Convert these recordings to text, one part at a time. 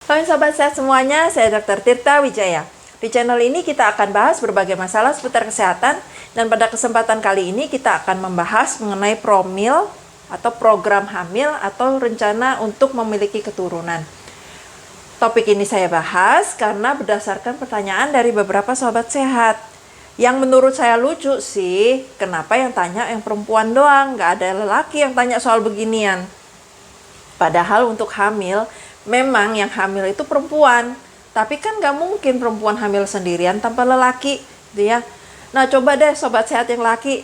Halo Sobat Sehat semuanya, saya Dr. Tirta Wijaya. Di channel ini kita akan bahas berbagai masalah seputar kesehatan, dan pada kesempatan kali ini kita akan membahas mengenai promil atau program hamil atau rencana untuk memiliki keturunan. Topik ini saya bahas karena berdasarkan pertanyaan dari beberapa sobat sehat. Yang menurut saya lucu sih, kenapa yang tanya yang perempuan doang, nggak ada lelaki yang tanya soal beginian. Padahal untuk hamil, memang yang hamil itu perempuan. Tapi kan nggak mungkin perempuan hamil sendirian tanpa lelaki, gitu ya. Nah, coba deh sobat sehat yang laki,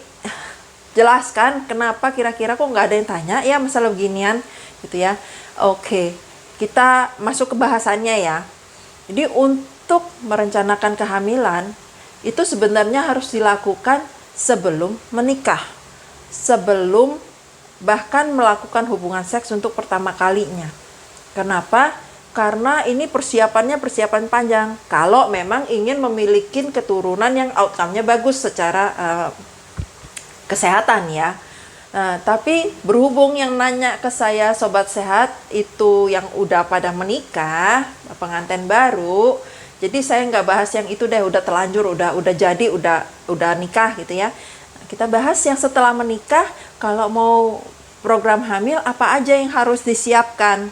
jelaskan kenapa kira-kira kok nggak ada yang tanya ya masalah beginian, gitu ya. Oke, kita masuk ke bahasannya ya. Jadi untuk merencanakan kehamilan, itu sebenarnya harus dilakukan sebelum menikah. Sebelum bahkan melakukan hubungan seks untuk pertama kalinya. Kenapa? Karena ini persiapan panjang. Kalau memang ingin memiliki keturunan yang outcome-nya bagus secara kesehatan ya. Tapi berhubung yang nanya ke saya sobat sehat itu yang udah pada menikah, pengantin baru, jadi saya nggak bahas yang itu deh, udah terlanjur, udah jadi, udah nikah gitu ya. Kita bahas yang setelah menikah, kalau mau program hamil apa aja yang harus disiapkan.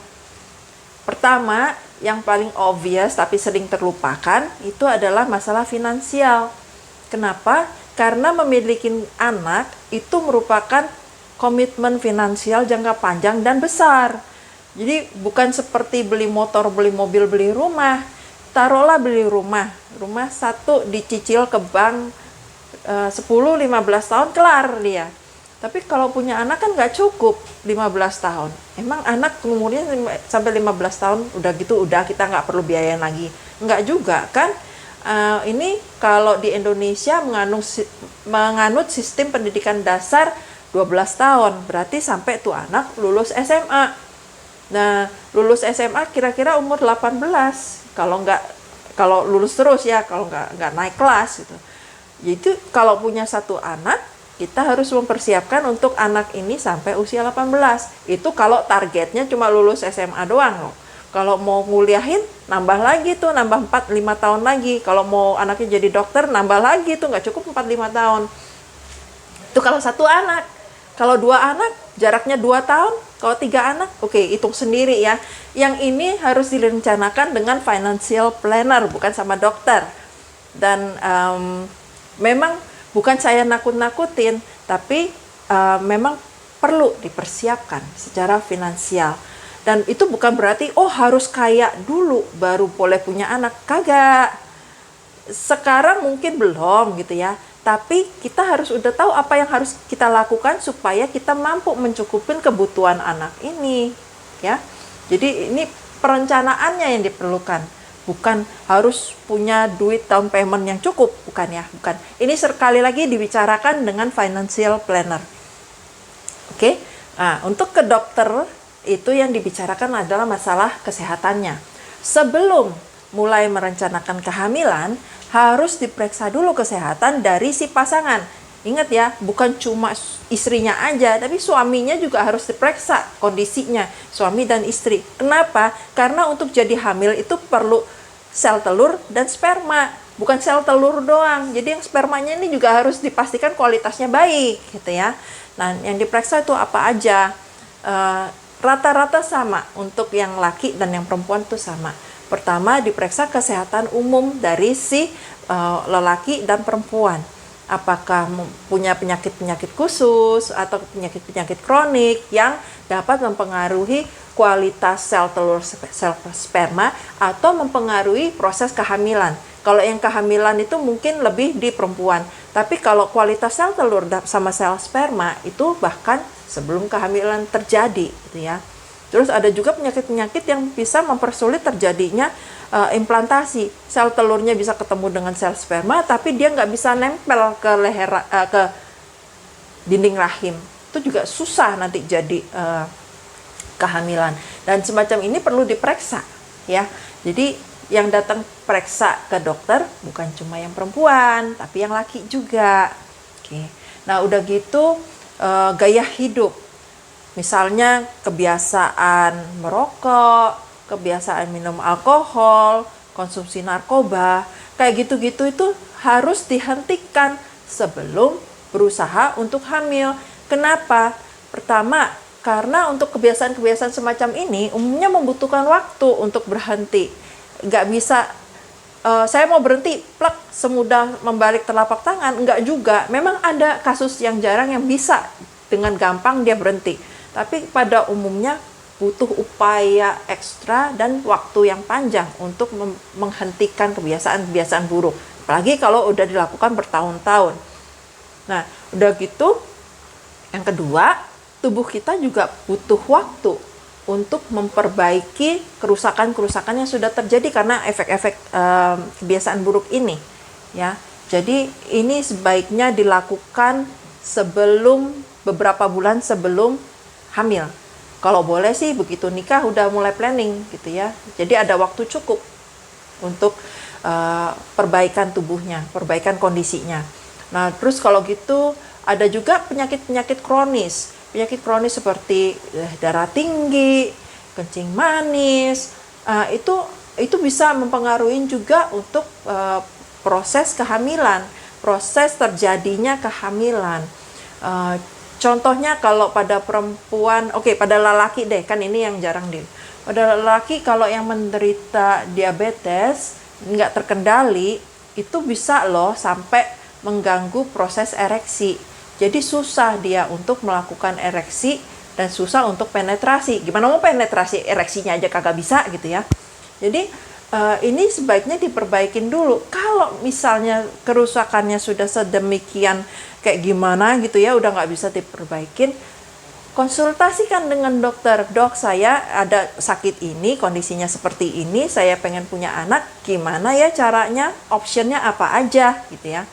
Pertama, yang paling obvious tapi sering terlupakan, itu adalah masalah finansial. Kenapa? Karena memiliki anak itu merupakan komitmen finansial jangka panjang dan besar. Jadi bukan seperti beli motor, beli mobil, beli rumah. Taruhlah beli rumah satu dicicil ke bank 10-15 tahun kelar dia. Tapi kalau punya anak kan nggak cukup 15 tahun. Emang anak umurnya sampai 15 tahun udah gitu udah kita nggak perlu biayain lagi. Nggak juga kan. Ini kalau di Indonesia menganut sistem pendidikan dasar 12 tahun. Berarti sampai tuh anak lulus SMA. Nah, lulus SMA kira-kira umur 18. Kalau lulus terus ya, kalau nggak naik kelas gitu. Jadi kalau punya satu anak, kita harus mempersiapkan untuk anak ini sampai usia 18. Itu kalau targetnya cuma lulus SMA doang loh. Kalau mau nguliahin, nambah lagi tuh, nambah 4-5 tahun lagi. Kalau mau anaknya jadi dokter, nambah lagi tuh, nggak cukup 4-5 tahun. Itu kalau satu anak. Kalau 2 anak, jaraknya 2 tahun. Kalau 3 anak, oke, hitung sendiri ya. Yang ini harus direncanakan dengan financial planner, bukan sama dokter. Dan memang bukan saya nakut-nakutin, tapi memang perlu dipersiapkan secara finansial. Dan itu bukan berarti, harus kaya dulu baru boleh punya anak. Kagak. Sekarang mungkin belum gitu ya. Tapi kita harus udah tahu apa yang harus kita lakukan supaya kita mampu mencukupin kebutuhan anak ini, ya. Jadi ini perencanaannya yang diperlukan, bukan harus punya duit down payment yang cukup, bukan ya, bukan. Ini sekali lagi dibicarakan dengan financial planner. Oke. Nah, untuk ke dokter itu yang dibicarakan adalah masalah kesehatannya. Sebelum mulai merencanakan kehamilan, harus diperiksa dulu kesehatan dari si pasangan. Ingat ya, bukan cuma istrinya aja, tapi suaminya juga harus diperiksa kondisinya, suami dan istri. Kenapa? Karena untuk jadi hamil itu perlu sel telur dan sperma, bukan sel telur doang. Jadi yang spermanya ini juga harus dipastikan kualitasnya baik, gitu ya. Nah, yang diperiksa itu apa aja? Rata-rata sama untuk yang laki dan yang perempuan itu sama. Pertama, diperiksa kesehatan umum dari si lelaki dan perempuan. Apakah punya penyakit-penyakit khusus atau penyakit-penyakit kronik yang dapat mempengaruhi kualitas sel telur sel sperma atau mempengaruhi proses kehamilan. Kalau yang kehamilan itu mungkin lebih di perempuan. Tapi kalau kualitas sel telur sama sel sperma itu bahkan sebelum kehamilan terjadi, gitu ya. Terus ada juga penyakit-penyakit yang bisa mempersulit terjadinya implantasi. Sel telurnya bisa ketemu dengan sel sperma, tapi dia nggak bisa nempel ke leher, ke dinding rahim. Itu juga susah nanti jadi kehamilan. Dan semacam ini perlu diperiksa, ya. Jadi yang datang periksa ke dokter bukan cuma yang perempuan, tapi yang laki juga. Oke. Nah, udah gitu gaya hidup. Misalnya kebiasaan merokok, kebiasaan minum alkohol, konsumsi narkoba, kayak gitu-gitu itu harus dihentikan sebelum berusaha untuk hamil. Kenapa? Pertama, karena untuk kebiasaan-kebiasaan semacam ini umumnya membutuhkan waktu untuk berhenti. Nggak bisa, saya mau berhenti, plek, semudah membalik telapak tangan. Nggak juga. Memang ada kasus yang jarang yang bisa dengan gampang dia berhenti. Tapi pada umumnya butuh upaya ekstra dan waktu yang panjang untuk menghentikan kebiasaan-kebiasaan buruk. Apalagi kalau udah dilakukan bertahun-tahun. Nah, udah gitu, yang kedua, tubuh kita juga butuh waktu untuk memperbaiki kerusakan-kerusakan yang sudah terjadi karena efek-efek kebiasaan buruk ini. Ya, jadi ini sebaiknya dilakukan beberapa bulan sebelum hamil. Kalau boleh sih begitu nikah udah mulai planning gitu ya. Jadi ada waktu cukup untuk perbaikan tubuhnya, perbaikan kondisinya. Nah, terus kalau gitu ada juga penyakit-penyakit kronis. Penyakit kronis seperti darah tinggi, kencing manis, itu bisa mempengaruhi juga untuk proses kehamilan, proses terjadinya kehamilan. Contohnya kalau pada perempuan, pada lelaki deh, kan ini yang jarang deh. Pada lelaki kalau yang menderita diabetes nggak terkendali, itu bisa loh sampai mengganggu proses ereksi. Jadi susah dia untuk melakukan ereksi dan susah untuk penetrasi. Gimana mau penetrasi, ereksinya aja kagak bisa gitu ya. Jadi ini sebaiknya diperbaikin dulu. Kalau misalnya kerusakannya sudah sedemikian kayak gimana gitu ya, udah nggak bisa diperbaikin, konsultasikan dengan dokter. Dok, saya ada sakit ini, kondisinya seperti ini, saya pengen punya anak, gimana ya caranya, optionnya apa aja gitu ya.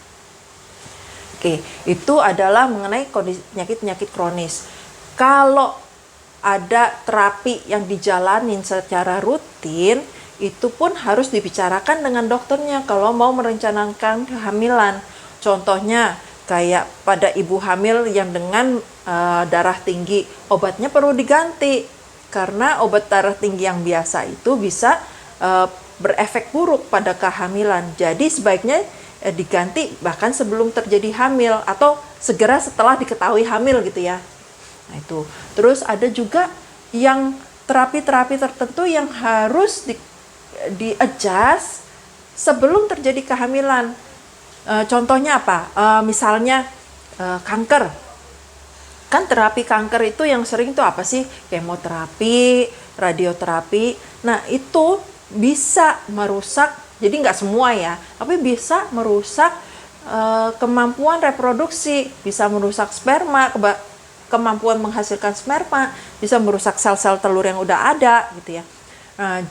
Oke, itu adalah mengenai kondisi penyakit-penyakit kronis. Kalau ada terapi yang dijalanin secara rutin, itu pun harus dibicarakan dengan dokternya kalau mau merencanakan kehamilan. Contohnya kayak pada ibu hamil yang dengan darah tinggi, obatnya perlu diganti karena obat darah tinggi yang biasa itu bisa berefek buruk pada kehamilan. Jadi sebaiknya diganti bahkan sebelum terjadi hamil atau segera setelah diketahui hamil gitu ya. Nah itu. Terus ada juga yang terapi-terapi tertentu yang harus di-adjust sebelum terjadi kehamilan. Contohnya apa? Misalnya kanker. Kan terapi kanker itu yang sering tuh apa sih? Kemoterapi, radioterapi. Nah itu bisa merusak, jadi nggak semua ya, tapi bisa merusak kemampuan reproduksi, bisa merusak sperma, kemampuan menghasilkan sperma, bisa merusak sel-sel telur yang udah ada gitu ya. Nah,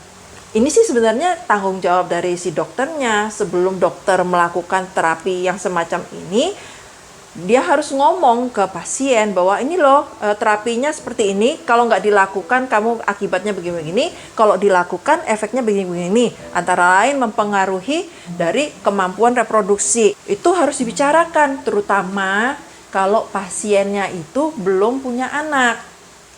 ini sih sebenarnya tanggung jawab dari si dokternya. Sebelum dokter melakukan terapi yang semacam ini, dia harus ngomong ke pasien bahwa ini loh terapinya seperti ini, kalau nggak dilakukan kamu akibatnya begini-begini, kalau dilakukan efeknya begini-begini, antara lain mempengaruhi dari kemampuan reproduksi. Itu harus dibicarakan, terutama kalau pasiennya itu belum punya anak.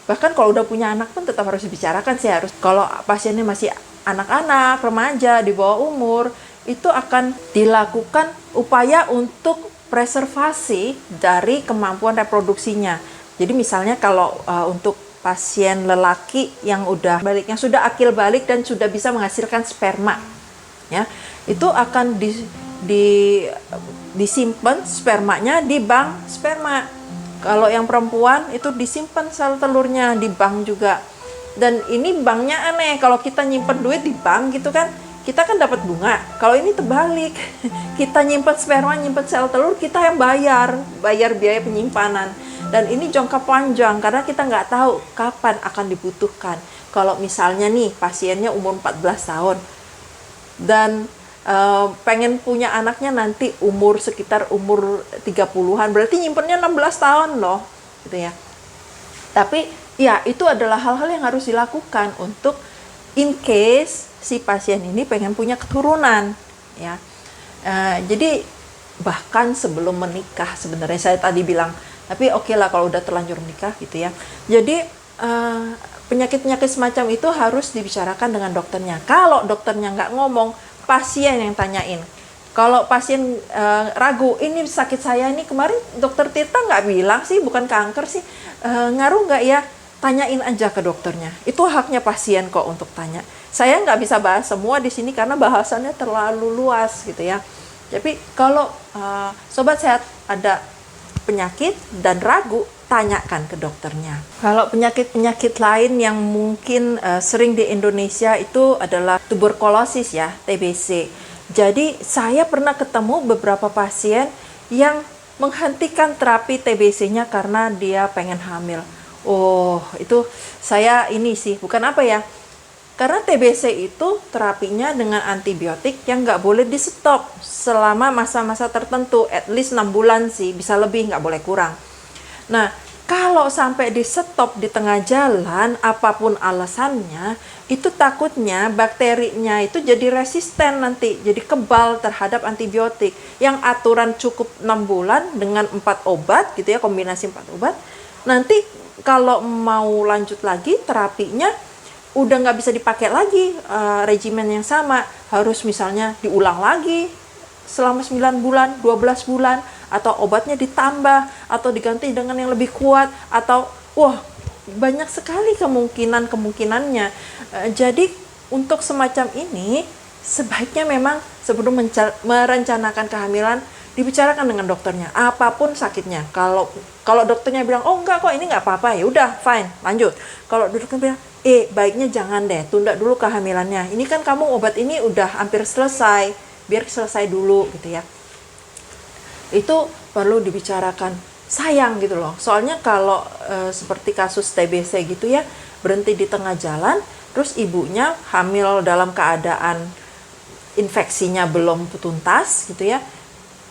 Bahkan kalau udah punya anak pun tetap harus dibicarakan sih, harus. Kalau pasiennya masih anak-anak, remaja, di bawah umur, itu akan dilakukan upaya untuk preservasi dari kemampuan reproduksinya. Jadi misalnya kalau untuk pasien lelaki yang udah balik, yang sudah akil balik dan sudah bisa menghasilkan sperma, ya, itu akan disimpan spermanya di bank sperma. Kalau yang perempuan itu disimpan sel telurnya di bank juga. Dan ini banknya aneh, kalau kita nyimpen duit di bank gitu kan, kita kan dapat bunga. Kalau ini terbalik, kita nyimpen sperma, nyimpen sel telur, kita yang bayar biaya penyimpanan. Dan ini jangka panjang karena kita nggak tahu kapan akan dibutuhkan. Kalau misalnya nih pasiennya umur 14 tahun dan pengen punya anaknya nanti sekitar umur 30-an, berarti nyimpennya 16 tahun loh gitu ya. Tapi ya itu adalah hal-hal yang harus dilakukan untuk in case si pasien ini pengen punya keturunan ya. Jadi bahkan sebelum menikah sebenarnya saya tadi bilang, tapi oke lah kalau udah terlanjur menikah gitu ya. Jadi penyakit-penyakit semacam itu harus dibicarakan dengan dokternya. Kalau dokternya nggak ngomong, pasien yang tanyain. Kalau pasien ragu, ini sakit saya ini kemarin dokter Tirta nggak bilang sih, bukan kanker sih, ngaruh nggak ya? Tanyain aja ke dokternya. Itu haknya pasien kok untuk tanya. Saya nggak bisa bahas semua di sini karena bahasannya terlalu luas gitu ya. Tapi kalau sobat sehat ada penyakit dan ragu, tanyakan ke dokternya. Kalau penyakit-penyakit lain yang mungkin sering di Indonesia itu adalah tuberkulosis ya, TBC. Jadi saya pernah ketemu beberapa pasien yang menghentikan terapi TBC-nya karena dia pengen hamil. Oh, itu saya ini sih, bukan apa ya. Karena TBC itu terapinya dengan antibiotik yang nggak boleh di stop selama masa-masa tertentu, at least 6 bulan sih, bisa lebih, nggak boleh kurang. Nah, kalau sampai di stop di tengah jalan, apapun alasannya, itu takutnya bakterinya itu jadi resisten nanti, jadi kebal terhadap antibiotik. Yang aturan cukup 6 bulan dengan 4 obat gitu ya, kombinasi 4 obat. Nanti kalau mau lanjut lagi terapinya, udah nggak bisa dipakai lagi regimen yang sama, harus misalnya diulang lagi selama 9 bulan, 12 bulan, atau obatnya ditambah, atau diganti dengan yang lebih kuat, atau wah banyak sekali kemungkinannya. Jadi untuk semacam ini, sebaiknya memang sebelum merencanakan kehamilan, dibicarakan dengan dokternya, apapun sakitnya. Kalau dokternya bilang, oh enggak kok, ini nggak apa-apa, ya udah fine, lanjut. Kalau dokternya bilang, baiknya jangan deh, tunda dulu kehamilannya. Ini kan kamu obat ini udah hampir selesai, biar selesai dulu gitu ya. Itu perlu dibicarakan, sayang gitu loh. Soalnya kalau seperti kasus TBC gitu ya, berhenti di tengah jalan, terus ibunya hamil dalam keadaan infeksinya belum tuntas gitu ya,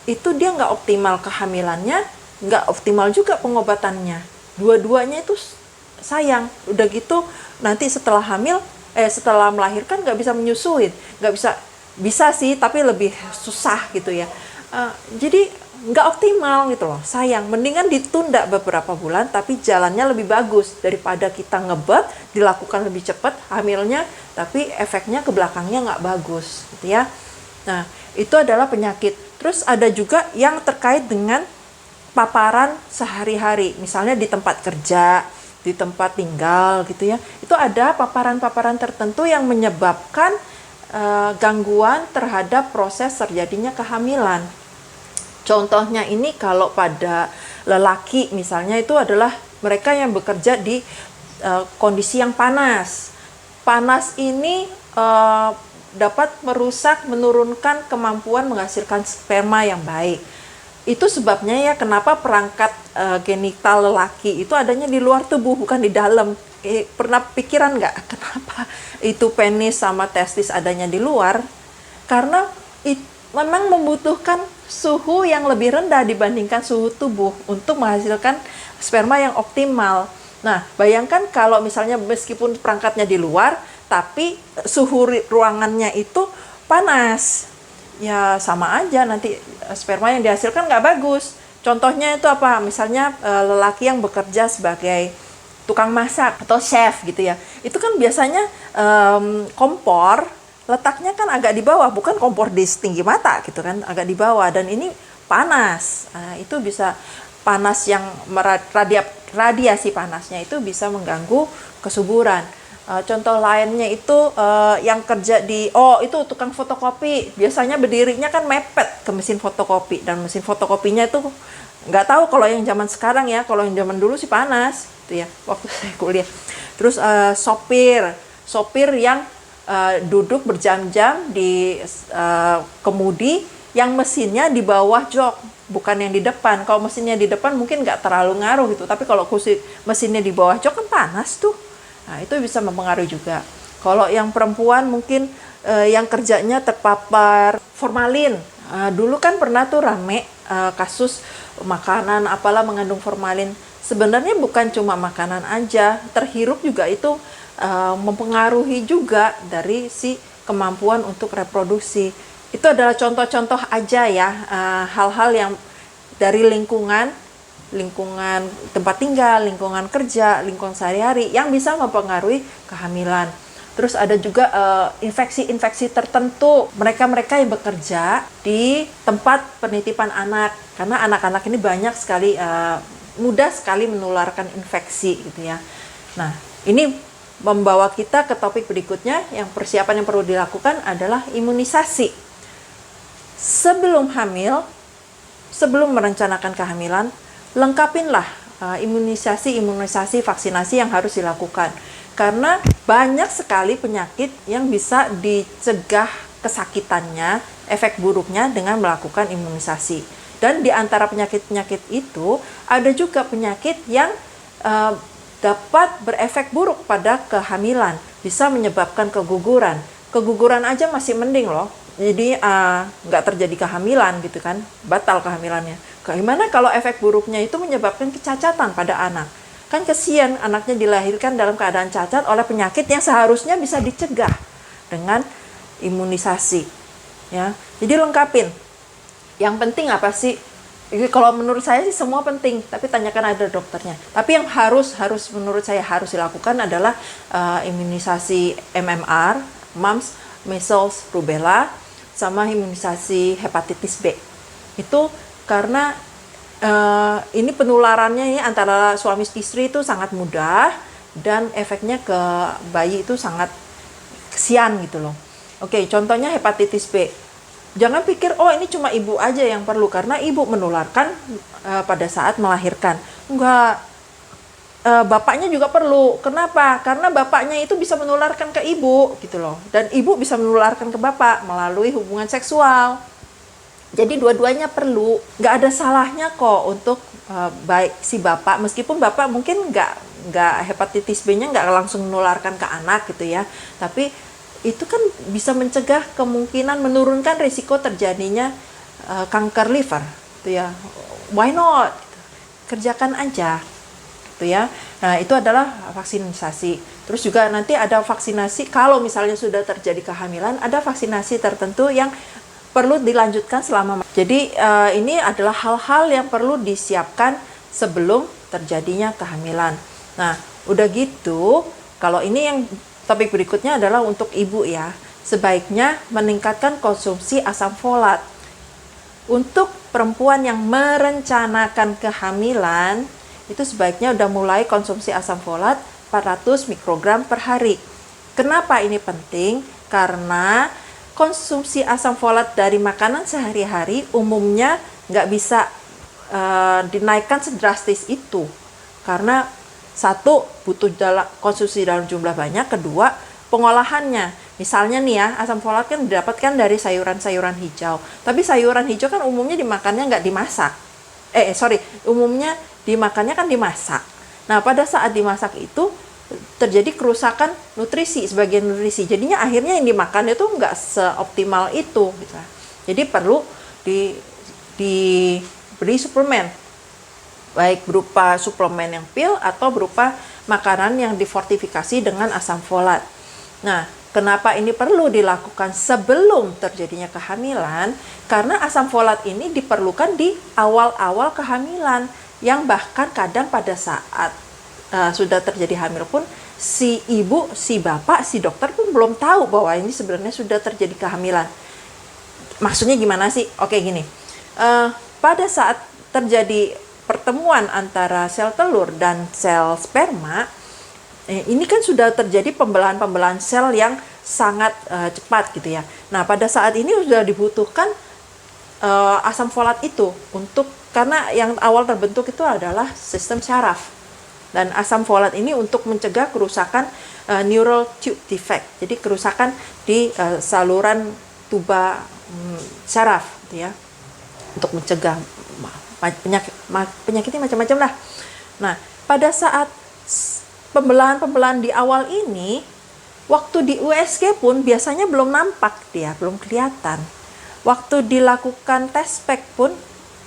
itu dia nggak optimal kehamilannya, nggak optimal juga pengobatannya. Dua-duanya itu sayang. Udah gitu nanti setelah hamil, setelah melahirkan nggak bisa menyusuin, nggak bisa sih, tapi lebih susah gitu ya. Jadi nggak optimal gitu loh, sayang. Mendingan ditunda beberapa bulan, tapi jalannya lebih bagus daripada kita ngebet, dilakukan lebih cepat hamilnya, tapi efeknya ke belakangnya nggak bagus gitu ya. Nah, itu adalah penyakit. Terus ada juga yang terkait dengan paparan sehari-hari, misalnya di tempat kerja, di tempat tinggal gitu ya. Itu ada paparan-paparan tertentu yang menyebabkan gangguan terhadap proses terjadinya kehamilan. Contohnya ini kalau pada lelaki misalnya, itu adalah mereka yang bekerja di kondisi yang panas. Panas ini dapat merusak, menurunkan kemampuan menghasilkan sperma yang baik. Itu sebabnya ya kenapa perangkat genital lelaki itu adanya di luar tubuh, bukan di dalam. Pernah pikiran nggak kenapa itu penis sama testis adanya di luar? Karena memang membutuhkan suhu yang lebih rendah dibandingkan suhu tubuh untuk menghasilkan sperma yang optimal. Nah, bayangkan kalau misalnya meskipun perangkatnya di luar, tapi suhu ruangannya itu panas, ya sama aja nanti sperma yang dihasilkan nggak bagus. Contohnya itu apa? Misalnya lelaki yang bekerja sebagai tukang masak atau chef gitu ya, itu kan biasanya kompor letaknya kan agak di bawah, bukan kompor di setinggi mata gitu kan, agak di bawah, dan ini panas. Itu bisa panas yang radiasi panasnya itu bisa mengganggu kesuburan. Contoh lainnya itu yang kerja itu tukang fotokopi, biasanya berdirinya kan mepet ke mesin fotokopi, dan mesin fotokopinya itu nggak tahu kalau yang zaman sekarang ya, kalau yang zaman dulu sih panas gitu ya waktu saya kuliah. Terus sopir yang duduk berjam-jam di kemudi yang mesinnya di bawah jok, bukan yang di depan. Kalau mesinnya di depan mungkin nggak terlalu ngaruh gitu, tapi kalau mesinnya di bawah jok kan panas tuh. Nah, itu bisa mempengaruhi juga. Kalau yang perempuan mungkin yang kerjanya terpapar formalin. Dulu kan pernah tuh rame kasus makanan apalah mengandung formalin. Sebenarnya bukan cuma makanan aja, terhirup juga itu mempengaruhi juga dari si kemampuan untuk reproduksi. Itu adalah contoh-contoh aja ya, hal-hal yang dari lingkungan lingkungan tempat tinggal, lingkungan kerja, lingkungan sehari-hari yang bisa mempengaruhi kehamilan. Terus ada juga infeksi-infeksi tertentu, mereka-mereka yang bekerja di tempat penitipan anak, karena anak-anak ini banyak sekali, mudah sekali menularkan infeksi gitu ya. Nah, ini membawa kita ke topik berikutnya, yang persiapan yang perlu dilakukan adalah imunisasi. Sebelum hamil, sebelum merencanakan kehamilan, lengkapinlah imunisasi, vaksinasi yang harus dilakukan. Karena banyak sekali penyakit yang bisa dicegah kesakitannya, efek buruknya dengan melakukan imunisasi. Dan di antara penyakit-penyakit itu, ada juga penyakit yang dapat berefek buruk pada kehamilan, bisa menyebabkan keguguran. Keguguran aja masih mending loh, jadi nggak terjadi kehamilan gitu kan, batal kehamilannya. Gimana kalau efek buruknya itu menyebabkan kecacatan pada anak? Kan kesian anaknya dilahirkan dalam keadaan cacat oleh penyakit yang seharusnya bisa dicegah dengan imunisasi. Ya, jadi lengkapin. Yang penting apa sih? Kalau menurut saya sih semua penting, tapi tanyakan ada dokternya. Tapi yang harus menurut saya harus dilakukan adalah imunisasi MMR, mumps, measles, rubella, sama imunisasi hepatitis B. Itu karena ini penularannya ya antara suami istri itu sangat mudah dan efeknya ke bayi itu sangat kesian gitu loh. Oke, contohnya hepatitis B. Jangan pikir oh ini cuma ibu aja yang perlu, karena ibu menularkan pada saat melahirkan. Enggak, bapaknya juga perlu. Kenapa? Karena bapaknya itu bisa menularkan ke ibu gitu loh, dan ibu bisa menularkan ke bapak melalui hubungan seksual. Jadi dua-duanya perlu, nggak ada salahnya kok untuk baik si bapak, meskipun bapak mungkin nggak hepatitis B-nya nggak langsung menularkan ke anak gitu ya, tapi itu kan bisa mencegah kemungkinan, menurunkan risiko terjadinya kanker liver, gitu ya. Why not? Kerjakan aja, gitu ya. Nah itu adalah vaksinasi. Terus juga nanti ada vaksinasi kalau misalnya sudah terjadi kehamilan, ada vaksinasi tertentu yang perlu dilanjutkan selama. Jadi ini adalah hal-hal yang perlu disiapkan sebelum terjadinya kehamilan. Nah, udah gitu, kalau ini yang topik berikutnya adalah untuk ibu ya. Sebaiknya meningkatkan konsumsi asam folat. Untuk perempuan yang merencanakan kehamilan, itu sebaiknya udah mulai konsumsi asam folat 400 mikrogram per hari. Kenapa ini penting? Karena konsumsi asam folat dari makanan sehari-hari umumnya nggak bisa dinaikkan sedrastis itu, karena satu, butuh konsumsi dalam jumlah banyak, kedua, pengolahannya. Misalnya nih ya, asam folat kan didapatkan dari sayuran-sayuran hijau, tapi sayuran hijau kan umumnya dimakannya nggak dimasak. Umumnya dimakannya kan dimasak. Nah, pada saat dimasak itu terjadi kerusakan nutrisi, sebagian nutrisi. Jadinya akhirnya yang dimakan itu nggak seoptimal itu. Gitu. Jadi perlu diberi suplemen, baik berupa suplemen yang pil atau berupa makanan yang difortifikasi dengan asam folat. Nah, kenapa ini perlu dilakukan sebelum terjadinya kehamilan? Karena asam folat ini diperlukan di awal-awal kehamilan, yang bahkan kadang pada saat sudah terjadi hamil pun si ibu, si bapak, si dokter pun belum tahu bahwa ini sebenarnya sudah terjadi kehamilan. Maksudnya gimana sih? Oke, gini. Pada saat terjadi pertemuan antara sel telur dan sel sperma, ini kan sudah terjadi pembelahan sel yang sangat cepat gitu ya. Nah, pada saat ini sudah dibutuhkan asam folat itu karena yang awal terbentuk itu adalah sistem syaraf. Dan asam folat ini untuk mencegah kerusakan neural tube defect, jadi kerusakan di saluran tuba syaraf, gitu ya, untuk mencegah penyakitnya macam-macam lah. Nah, pada saat pembelahan di awal ini, waktu di USG pun biasanya belum nampak dia, belum kelihatan. Waktu dilakukan tes spek pun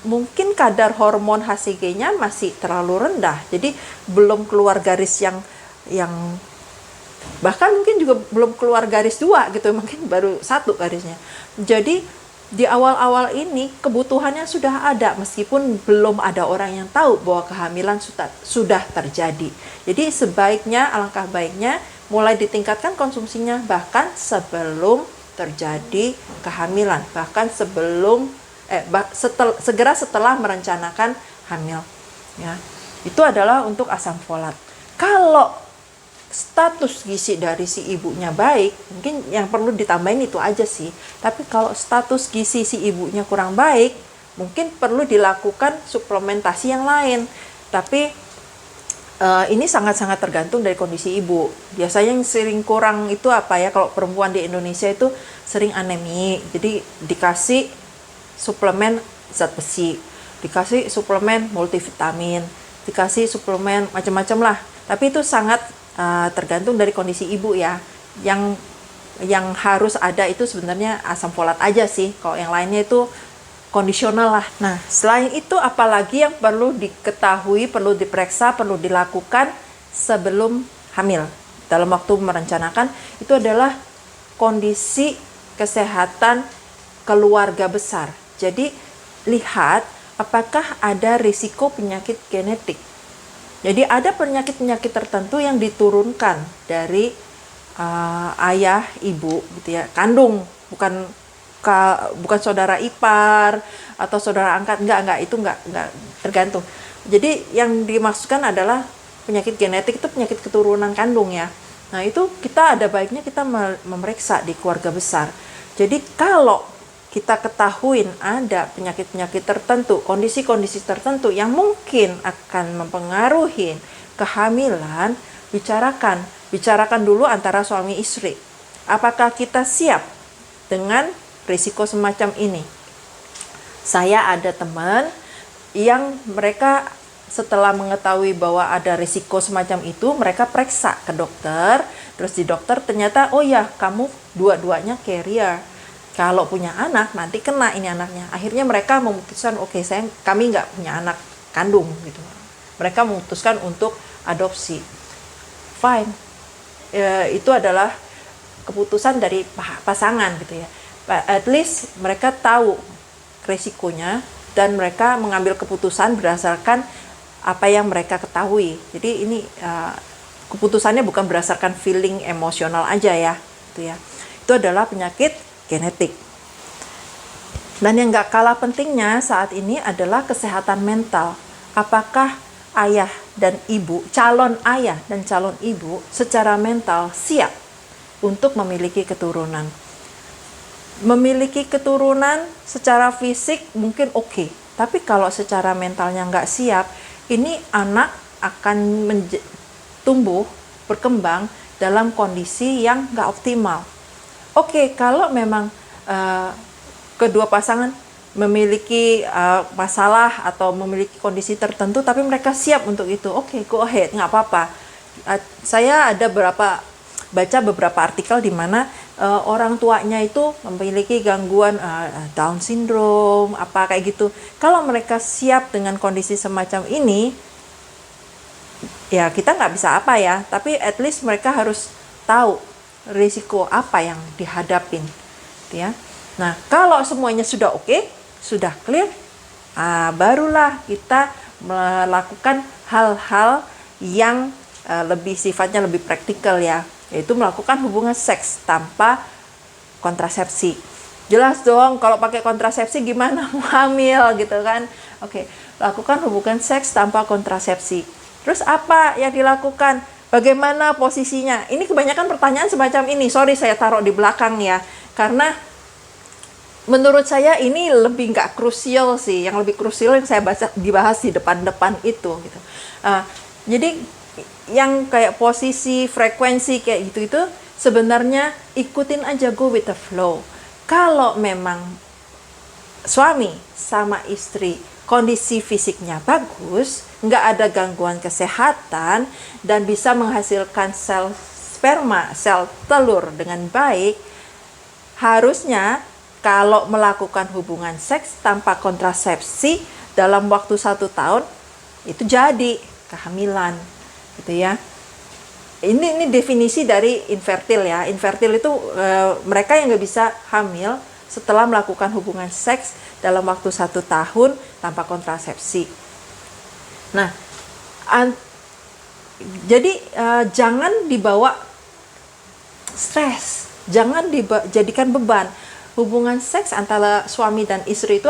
mungkin kadar hormon HCG-nya masih terlalu rendah, jadi belum keluar garis yang bahkan mungkin juga belum keluar garis 2 gitu, mungkin baru 1 garisnya. Jadi di awal-awal ini kebutuhannya sudah ada meskipun belum ada orang yang tahu bahwa kehamilan sudah terjadi. Jadi sebaiknya, alangkah baiknya mulai ditingkatkan konsumsinya bahkan sebelum terjadi kehamilan, bahkan segera setelah merencanakan hamil, ya. Itu adalah untuk asam folat. Kalau status gizi dari si ibunya baik, mungkin yang perlu ditambahin itu aja sih. Tapi kalau status gizi si ibunya kurang baik, mungkin perlu dilakukan suplementasi yang lain. Tapi ini sangat-sangat tergantung dari kondisi ibu. Biasanya yang sering kurang itu apa ya, kalau perempuan di Indonesia itu sering anemi. Jadi dikasih suplemen zat besi, dikasih suplemen multivitamin, dikasih suplemen macam-macam lah. Tapi itu sangat tergantung dari kondisi ibu ya. Yang harus ada itu sebenarnya asam folat aja sih. Kalau yang lainnya itu kondisional lah. Nah, selain itu apalagi yang perlu diketahui, perlu diperiksa, perlu dilakukan sebelum hamil dalam waktu merencanakan, itu adalah kondisi kesehatan keluarga besar. Jadi lihat apakah ada risiko penyakit genetik. Jadi ada penyakit-penyakit tertentu yang diturunkan dari ayah, ibu, gitu ya, kandung, bukan saudara ipar atau saudara angkat, enggak, itu enggak tergantung. Jadi yang dimaksudkan adalah penyakit genetik itu penyakit keturunan kandung ya. Nah itu ada baiknya kita memeriksa di keluarga besar. Jadi kalau kita ketahuin ada penyakit-penyakit tertentu, kondisi-kondisi tertentu yang mungkin akan mempengaruhi kehamilan, bicarakan dulu antara suami istri. Apakah kita siap dengan risiko semacam ini? Saya ada teman yang mereka setelah mengetahui bahwa ada risiko semacam itu, mereka periksa ke dokter, terus di dokter ternyata, oh ya, kamu dua-duanya carrier. Kalau punya anak, nanti kena ini anaknya. Akhirnya mereka memutuskan, oke, kami nggak punya anak kandung gitu. Mereka memutuskan untuk adopsi. Fine. Itu adalah keputusan dari pasangan gitu ya. At least mereka tahu resikonya dan mereka mengambil keputusan berdasarkan apa yang mereka ketahui. Jadi ini keputusannya bukan berdasarkan feeling emosional aja ya, gitu ya. Itu adalah penyakit genetik. Dan yang gak kalah pentingnya saat ini adalah kesehatan mental. Apakah ayah dan ibu, calon ayah dan calon ibu secara mental siap untuk memiliki keturunan? Memiliki keturunan secara fisik mungkin oke, tapi kalau secara mentalnya gak siap, ini anak akan tumbuh, berkembang dalam kondisi yang gak optimal. Oke, kalau memang kedua pasangan memiliki masalah atau memiliki kondisi tertentu, tapi mereka siap untuk itu, oke, go ahead, nggak apa-apa. Saya ada baca beberapa artikel di mana orang tuanya itu memiliki gangguan Down syndrome, apa kayak gitu. Kalau mereka siap dengan kondisi semacam ini, ya kita nggak bisa apa ya, tapi at least mereka harus tahu risiko apa yang dihadapin, ya. Nah, kalau semuanya sudah oke, sudah clear, barulah kita melakukan hal-hal yang sifatnya lebih praktikal ya, yaitu melakukan hubungan seks tanpa kontrasepsi. Jelas dong, kalau pakai kontrasepsi gimana mau hamil gitu kan? Oke, lakukan hubungan seks tanpa kontrasepsi. Terus apa yang dilakukan? Bagaimana posisinya? Ini kebanyakan pertanyaan semacam ini. Sorry saya taruh di belakang ya. Karena menurut saya ini lebih nggak krusial sih. Yang lebih krusial yang saya dibahas di depan-depan itu. Gitu. Jadi yang kayak posisi, frekuensi kayak gitu itu sebenarnya ikutin aja, go with the flow. Kalau memang suami sama istri kondisi fisiknya bagus, nggak ada gangguan kesehatan, dan bisa menghasilkan sel sperma, sel telur dengan baik, harusnya kalau melakukan hubungan seks tanpa kontrasepsi dalam waktu 1 tahun, itu jadi kehamilan, gitu ya. Ini definisi dari infertil ya. Infertil itu mereka yang nggak bisa hamil setelah melakukan hubungan seks dalam waktu 1 tahun tanpa kontrasepsi. Nah, jadi jangan dibawa stres, jangan dijadikan beban. Hubungan seks antara suami dan istri itu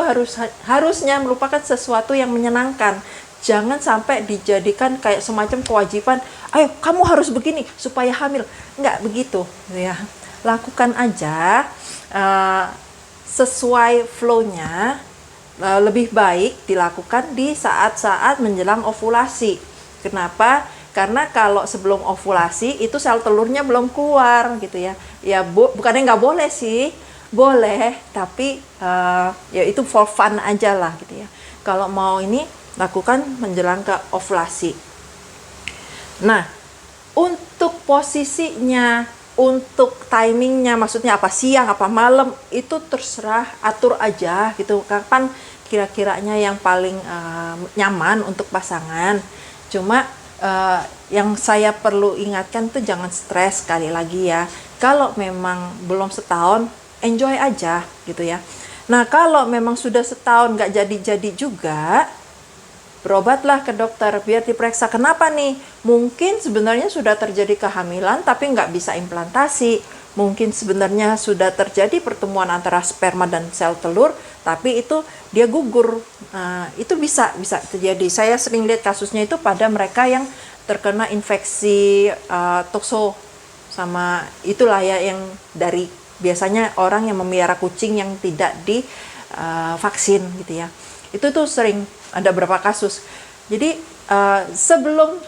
harusnya merupakan sesuatu yang menyenangkan. Jangan sampai dijadikan kayak semacam kewajiban, ayo kamu harus begini supaya hamil. Nggak begitu ya. Lakukan aja sesuai flow-nya. Lebih baik dilakukan di saat-saat menjelang ovulasi. Kenapa? Karena kalau sebelum ovulasi itu sel telurnya belum keluar gitu ya. Ya bukannya nggak boleh sih, boleh, tapi ya itu for fun aja lah gitu ya. Kalau mau ini lakukan menjelang ke ovulasi. Nah, untuk posisinya, untuk timingnya, maksudnya apa, siang apa malam, itu terserah, atur aja gitu. Kapan kira-kiranya yang paling nyaman untuk pasangan. Cuma yang saya perlu ingatkan tuh jangan stres, sekali lagi ya. Kalau memang belum setahun, enjoy aja gitu ya. Nah, kalau memang sudah setahun nggak jadi-jadi juga, berobatlah ke dokter biar diperiksa. Kenapa nih? Mungkin sebenarnya sudah terjadi kehamilan tapi nggak bisa implantasi. Mungkin sebenarnya sudah terjadi pertemuan antara sperma dan sel telur, tapi itu dia gugur. Itu bisa terjadi. Saya sering lihat kasusnya itu pada mereka yang terkena infeksi tokso, sama itulah ya, yang dari biasanya orang yang memelihara kucing yang tidak divaksin gitu ya. Itu tuh sering ada beberapa kasus. Jadi sebelum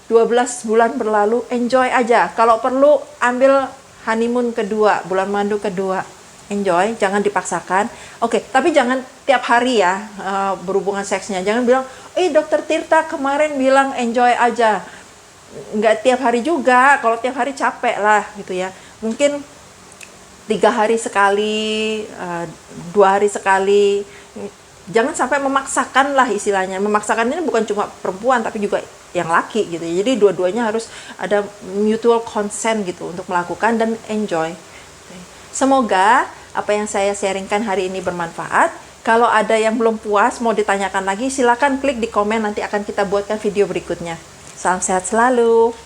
12 bulan berlalu, enjoy aja. Kalau perlu ambil honeymoon kedua, bulan madu kedua, enjoy, jangan dipaksakan. Oke, tapi jangan tiap hari ya berhubungan seksnya. Jangan bilang, dokter Tirta kemarin bilang enjoy aja. Nggak tiap hari juga. Kalau tiap hari capek lah gitu ya. Mungkin 3 hari sekali, 2 hari sekali. Jangan sampai memaksakan lah istilahnya. Memaksakan ini bukan cuma perempuan tapi juga yang laki gitu. Jadi dua-duanya harus ada mutual consent gitu untuk melakukan dan enjoy. Semoga apa yang saya sharingkan hari ini bermanfaat. Kalau ada yang belum puas mau ditanyakan lagi, silakan klik di komen, nanti akan kita buatkan video berikutnya. Salam sehat selalu.